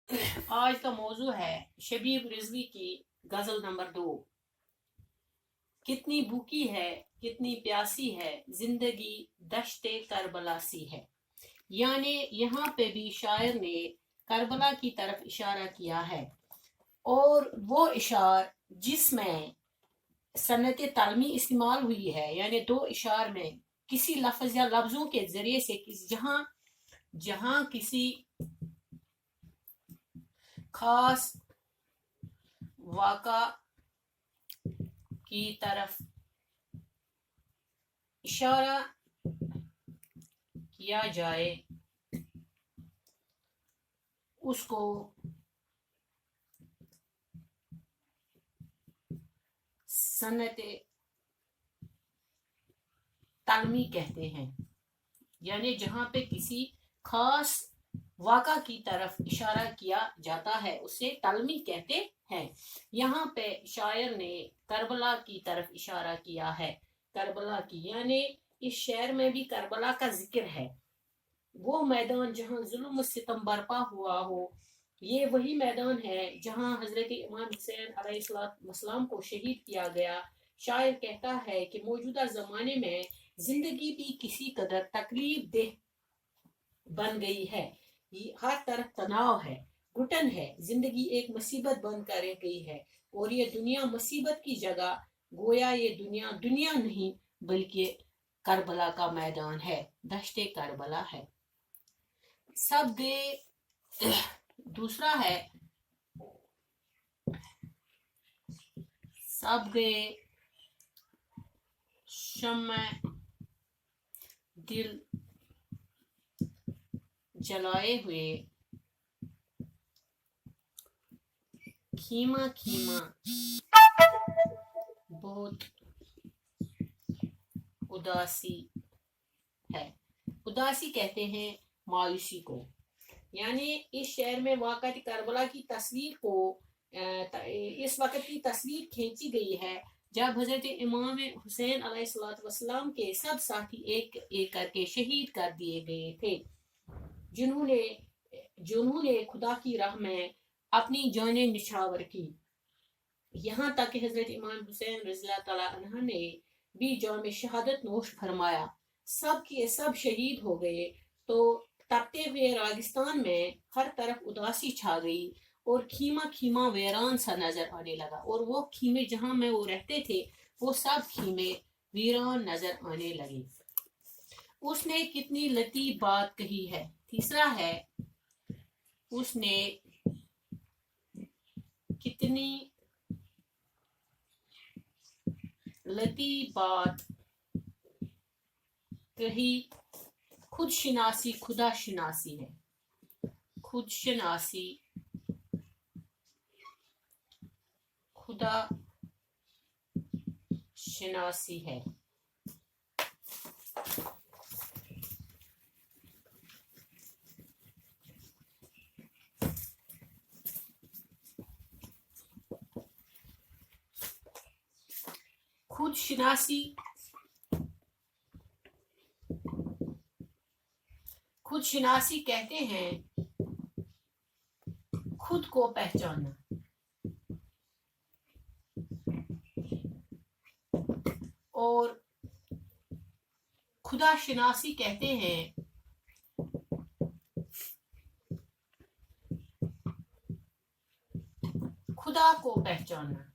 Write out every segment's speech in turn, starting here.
आज का मौजू है शबीब रिजवी की गजल नंबर 2। कितनी भूखी है, कितनी प्यासी है, जिंदगी दश्ते करबला सी है। यानी यहाँ पे भी शायर ने करबला की तरफ इशारा किया है, और वो इशार जिसमें सनत तालमी इस्तेमाल हुई है, यानी दो इशार में किसी लफ्ज या लफ्जों के जरिए से जहाँ जहाँ किसी खास वाक़ा की तरफ इशारा किया जाए, उसको सनत तालमी कहते हैं। यानी जहाँ पे किसी खास वाक़ा की तरफ इशारा किया जाता है उसे तालमी कहते हैं। यहाँ पे शायर ने करबला की तरफ इशारा किया है। करबला की यानी इस शेर में भी करबला का जिक्र है। वो मैदान जहाँ जुल्म सितम बरपा हुआ हो, ये वही मैदान है जहाँ हजरत इमाम हुसैन अलैहिस्सलाम को शहीद किया गया। शायर कहता है कि मौजूदा ज़माने में जिंदगी भी किसी कदर तकलीफ देह बन गई है। हर तरफ तनाव है, घुटन है, जिंदगी एक मुसीबत बन कर गई है। और ये दुनिया मुसीबत की जगह, गोया ये दुनिया दुनिया नहीं बल्कि करबला का मैदान है, दश्ते करबला है। सब दे दूसरा है सब दे शम्म दिल जलाए हुए, खीमा खीमा बहुत उदासी है। उदासी कहते हैं मायूसी को। यानी इस शहर में वाक़अत करबला की तस्वीर को इस वक्त की तस्वीर खींची गई है जब हजरत इमाम हुसैन अलैहिस्सलाम के सब साथी एक एक करके शहीद कर दिए गए थे, जिन्होंने जिन्होंने खुदा की राह में अपनी जानें निछावर की। यहाँ तक कि हजरत इमाम हुसैन रज़ियल्लाहु तआला अन्हु ने भी जाम शहादत नोश फरमाया। सब के सब शहीद हो गए तो तपते हुए रेगिस्तान में हर तरफ उदासी छा गई और खीमा खीमा वीरान सा नजर आने लगा। और वो खीमे जहाँ में वो रहते थे वो सब खीमे वीरान नजर आने लगे। उसने कितनी लतीफ बात कही है। तीसरा है, उसने कितनी लतीफ बात कही। खुद शनासी खुदा शनासी है। खुद शनासी खुदा शनासी है। खुद शनासी खुद शनासी कहते हैं खुद को पहचानना। और खुदा शनासी कहते हैं खुदा को पहचानना।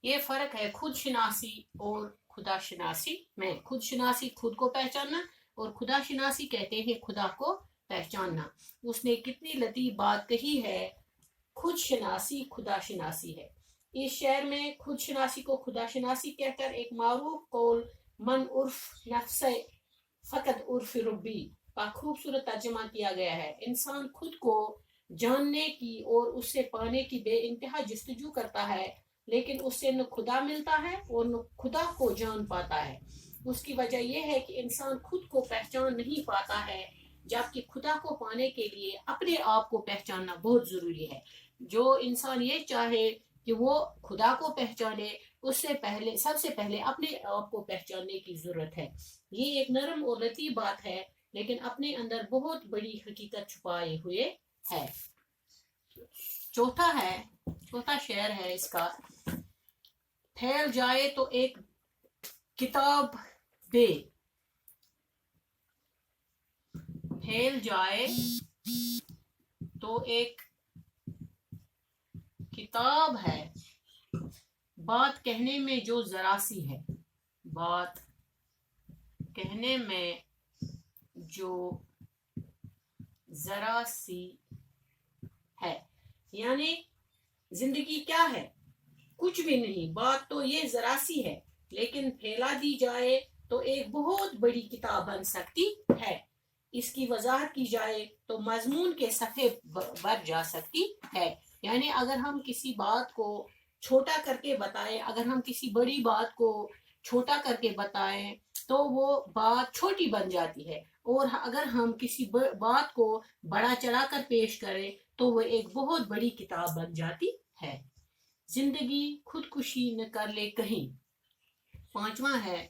ये फर्क है खुद शनासी और खुदा शनासी में। खुद शनासी खुद को पहचानना और खुदा शनासी कहते हैं खुदा को पहचानना। उसने कितनी लतीफ बात कही है। खुद शनासी खुदा शनासी है। इस शेर में खुद शनासी को खुदा शनासी कहकर एक मारूफ कौल मन उर्फ नफ्स फकत उर्फ रब्बी का खूबसूरत तर्जमा किया गया है। इंसान खुद को जानने की और उससे पाने की बेइंतहा जस्तजू करता है, लेकिन उससे न खुदा मिलता है और न खुदा को जान पाता है। उसकी वजह यह है कि इंसान खुद को पहचान नहीं पाता है, जबकि खुदा को पाने के लिए अपने आप को पहचानना बहुत ज़रूरी है। जो इंसान ये चाहे कि वो खुदा को पहचाने, उससे पहले सबसे पहले अपने आप को पहचानने की ज़रूरत है। ये एक नरम और लतीफ़ बात है, لیکن اپنے اندر بہت بڑی حقیقت چھپائے ہوئے ہے. چوتھا شعر ہے اس کا. پھیل جائے تو ایک کتاب دے، پھیل جائے تو ایک کتاب ہے، بات کہنے میں جو ذرا سی ہے، بات کہنے میں جو ذرا سی ہے. یعنی زندگی کیا ہے؟ کچھ بھی نہیں، بات تو یہ ذرا سی ہے، لیکن پھیلا دی جائے تو ایک بہت بڑی کتاب بن سکتی ہے. اس کی وضاحت کی جائے تو مضمون کے صفحے بڑھ جا سکتی ہے. یعنی اگر ہم کسی بات کو چھوٹا کر کے بتائیں، اگر ہم کسی بڑی بات کو چھوٹا کر کے بتائیں تو وہ بات چھوٹی بن جاتی ہے، اور اگر ہم کسی بات کو بڑا چڑھا کر پیش کریں تو وہ ایک بہت بڑی کتاب بن جاتی ہے. زندگی خودکشی نہ کر لے کہیں. پانچواں ہے.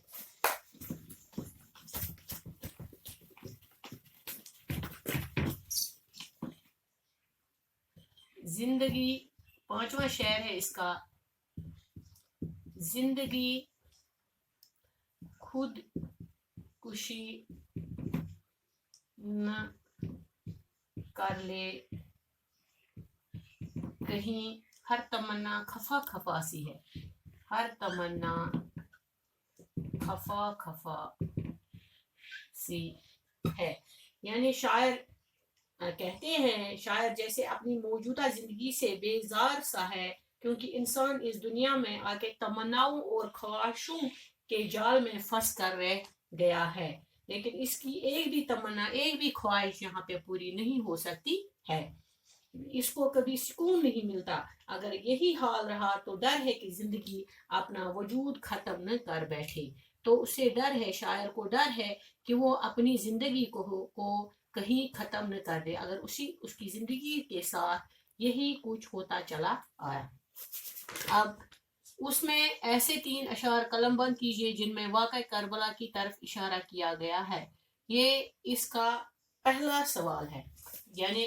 زندگی، پانچواں شعر ہے اس کا. زندگی خود کشی نہ کر لے کہیں، ہر تمنا خفا خفا سی ہے، ہر تمنا خفا خفا سی ہے. یعنی شاعر کہتے ہیں، شاعر جیسے اپنی موجودہ زندگی سے بیزار سا ہے، کیونکہ انسان اس دنیا میں آ کے تمناؤں اور خواہشوں کے جال میں پھنس کر رہ گیا ہے، لیکن اس کی ایک بھی تمنا، ایک بھی خواہش یہاں پہ پوری نہیں ہو سکتی ہے. اس کو کبھی سکون نہیں ملتا. اگر یہی حال رہا تو ڈر ہے کہ زندگی اپنا وجود ختم نہ کر بیٹھے. تو اسے ڈر ہے، شاعر کو ڈر ہے کہ وہ اپنی زندگی کو کہیں ختم نہ کر دے، اگر اس کی زندگی کے ساتھ یہی کچھ ہوتا چلا آیا. اب اس میں ایسے 3 اشعار قلم بند کیجئے جن میں واقع کربلا کی طرف اشارہ کیا گیا ہے. یہ اس کا پہلا سوال ہے. یعنی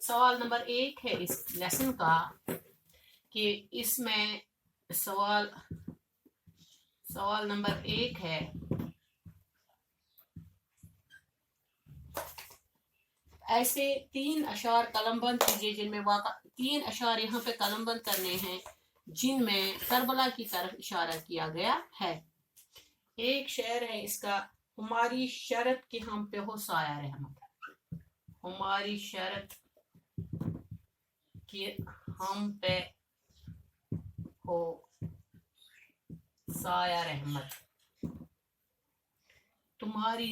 سوال نمبر 1 ہے اس لیسن کا کہ اس میں سوال نمبر 1 ہے. ایسے 3 اشعار قلم بند کیجئے جن میں 3 اشعار یہاں پہ قلم بند کرنے ہیں جن میں کربلا کی طرف اشارہ کیا گیا ہے. ایک شعر ہے اس کا. ہماری شرط کہ ہم پہ ہو سایہ رحمت، ہماری شرط کہ ہم پہ ہو سایہ رحمت، تمہاری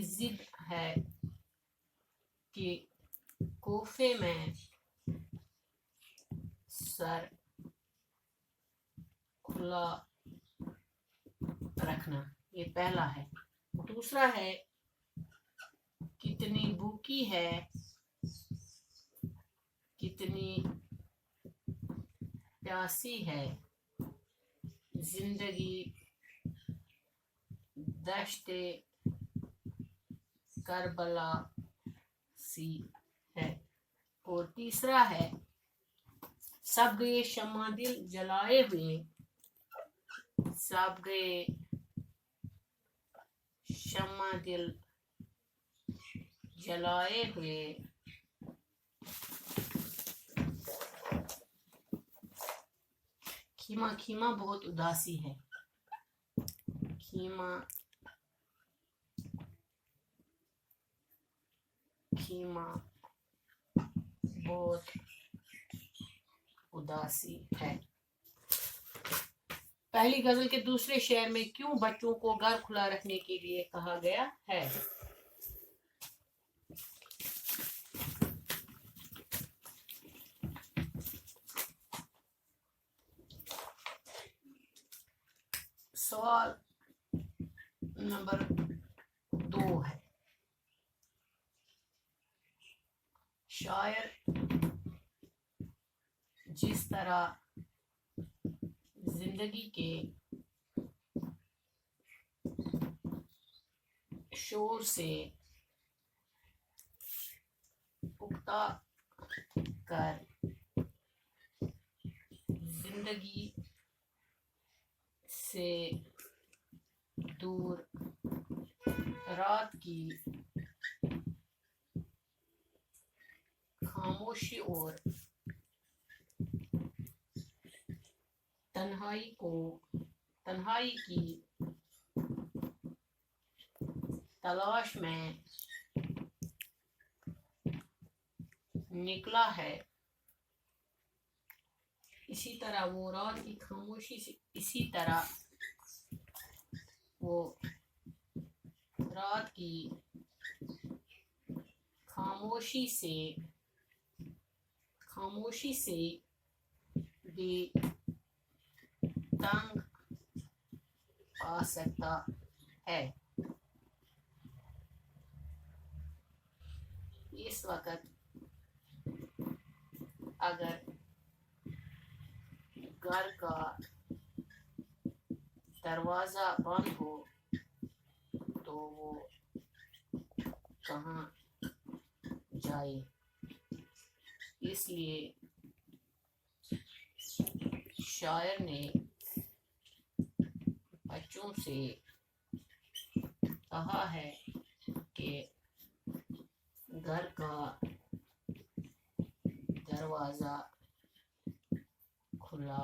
ضد ہے کہ کوفے میں سر کھلا رکھنا. یہ پہلا ہے. دوسرا ہے. کتنی بھوکی ہے، کتنی پیاسی ہے زندگی دشت کربلا سی ہے. اور تیسرا ہے. سب گئے شمع دل جلائے ہوئے، سب گئے شمع دل جلائے ہوئے، خیمہ خیمہ بہت اداسی ہے، خیمہ بہت اداسی ہے. پہلی غزل کے دوسرے شعر میں کیوں بچوں کو گھر کھلا رکھنے کے لیے کہا گیا ہے؟ سوال نمبر 2 ہے. شاعر جس طرح زندگی کے شور سے اکتا کر زندگی سے دور رات کی خاموشی اور تنہائی کی تلاش میں نکلا ہے، اسی طرح وہ رات کی خاموشی سے بھی تنگ آ سکتا ہے۔ اس وقت اگر گھر کا دروازہ بند ہو تو وہ کہاں جائے؟ اس لیے شاعر نے بچوں سے کہا ہے کہ گھر کا دروازہ کھلا